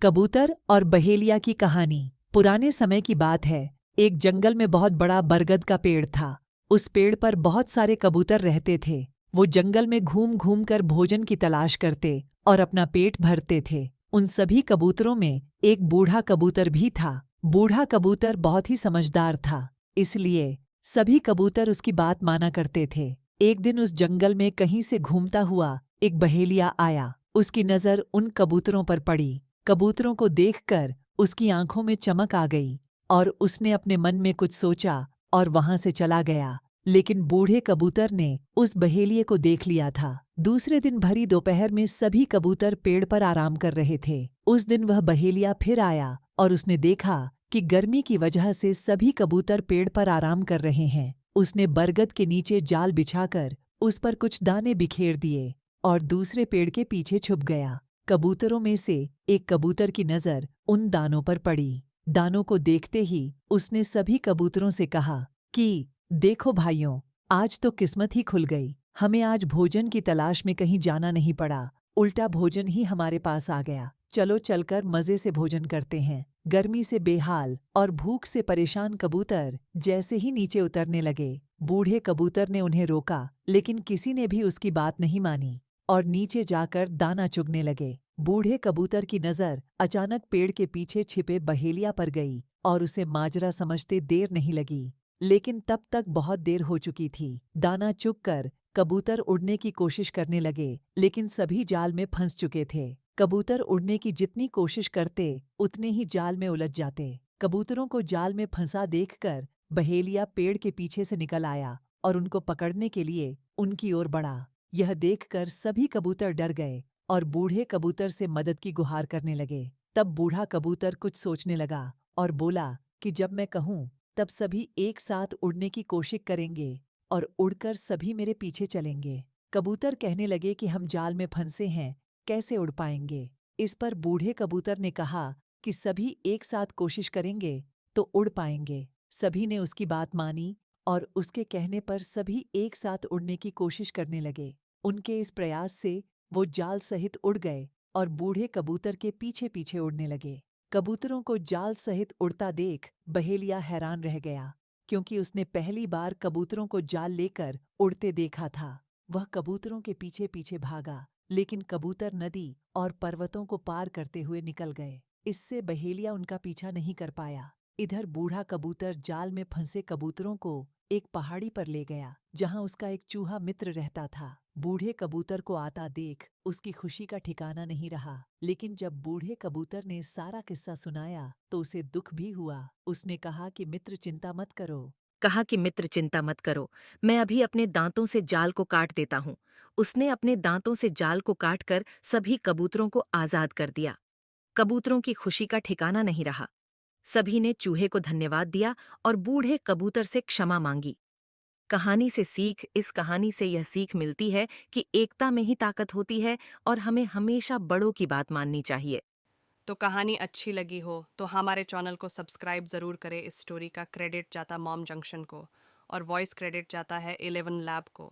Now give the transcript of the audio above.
कबूतर और बहेलिया की कहानी। पुराने समय की बात है। एक जंगल में बहुत बड़ा बरगद का पेड़ था। उस पेड़ पर बहुत सारे कबूतर रहते थे। वो जंगल में घूम घूम कर भोजन की तलाश करते और अपना पेट भरते थे। उन सभी कबूतरों में एक बूढ़ा कबूतर भी था। बूढ़ा कबूतर बहुत ही समझदार था, इसलिए सभी कबूतर उसकी बात माना करते थे। एक दिन उस जंगल में कहीं से घूमता हुआ एक बहेलिया आया। उसकी नज़र उन कबूतरों पर पड़ी। कबूतरों को देखकर उसकी आंखों में चमक आ गई और उसने अपने मन में कुछ सोचा और वहां से चला गया। लेकिन बूढ़े कबूतर ने उस बहेलिये को देख लिया था। दूसरे दिन भरी दोपहर में सभी कबूतर पेड़ पर आराम कर रहे थे। उस दिन वह बहेलिया फिर आया और उसने देखा कि गर्मी की वजह से सभी कबूतर पेड़ पर आराम कर रहे हैं। उसने बरगद के नीचे जाल बिछाकर उस पर कुछ दाने बिखेर दिए और दूसरे पेड़ के पीछे छुप गया। कबूतरों में से एक कबूतर की नज़र उन दानों पर पड़ी। दानों को देखते ही उसने सभी कबूतरों से कहा कि देखो भाइयों, आज तो किस्मत ही खुल गई। हमें आज भोजन की तलाश में कहीं जाना नहीं पड़ा, उल्टा भोजन ही हमारे पास आ गया। चलो चलकर मजे से भोजन करते हैं। गर्मी से बेहाल और भूख से परेशान कबूतर जैसे ही नीचे उतरने लगे, बूढ़े कबूतर ने उन्हें रोका, लेकिन किसी ने भी उसकी बात नहीं मानी और नीचे जाकर दाना चुगने लगे। बूढ़े कबूतर की नज़र अचानक पेड़ के पीछे छिपे बहेलिया पर गई और उसे माजरा समझते देर नहीं लगी। लेकिन तब तक बहुत देर हो चुकी थी। दाना चुगकर कबूतर उड़ने की कोशिश करने लगे, लेकिन सभी जाल में फंस चुके थे। कबूतर उड़ने की जितनी कोशिश करते उतने ही जाल में उलझ जाते। कबूतरों को जाल में फंसा देखकर बहेलिया पेड़ के पीछे से निकल आया और उनको पकड़ने के लिए उनकी ओर बढ़ा। यह देखकर सभी कबूतर डर गए और बूढ़े कबूतर से मदद की गुहार करने लगे। तब बूढ़ा कबूतर कुछ सोचने लगा और बोला कि जब मैं कहूँ तब सभी एक साथ उड़ने की कोशिश करेंगे और उड़कर सभी मेरे पीछे चलेंगे। कबूतर कहने लगे कि हम जाल में फंसे हैं, कैसे उड़ पाएंगे। इस पर बूढ़े कबूतर ने कहा कि सभी एक साथ कोशिश करेंगे तो उड़ पाएंगे। सभी ने उसकी बात मानी और उसके कहने पर सभी एक साथ उड़ने की कोशिश करने लगे। उनके इस प्रयास से वो जाल सहित उड़ गए और बूढ़े कबूतर के पीछे पीछे उड़ने लगे। कबूतरों को जाल सहित उड़ता देख बहेलिया हैरान रह गया, क्योंकि उसने पहली बार कबूतरों को जाल लेकर उड़ते देखा था। वह कबूतरों के पीछे पीछे भागा, लेकिन कबूतर नदी और पर्वतों को पार करते हुए निकल गए। इससे बहेलिया उनका पीछा नहीं कर पाया। इधर बूढ़ा कबूतर जाल में फंसे कबूतरों को एक पहाड़ी पर ले गया, जहां उसका एक चूहा मित्र रहता था। बूढ़े कबूतर को आता देख उसकी खुशी का ठिकाना नहीं रहा, लेकिन जब बूढ़े कबूतर ने सारा किस्सा सुनाया तो उसे दुख भी हुआ। उसने कहा कि मित्र चिंता मत करो, मैं अभी अपने दांतों से जाल को काट देता हूँ। उसने अपने दांतों से जाल को काटकर सभी कबूतरों को आजाद कर दिया। कबूतरों की खुशी का ठिकाना नहीं रहा। सभी ने चूहे को धन्यवाद दिया और बूढ़े कबूतर से क्षमा मांगी। इस कहानी से यह सीख मिलती है कि एकता में ही ताकत होती है और हमें हमेशा बड़ों की बात माननी चाहिए। तो कहानी अच्छी लगी हो तो हमारे चैनल को सब्सक्राइब ज़रूर करें। इस स्टोरी का क्रेडिट जाता मॉम जंक्शन को और वॉइस क्रेडिट जाता है 11 लैब को।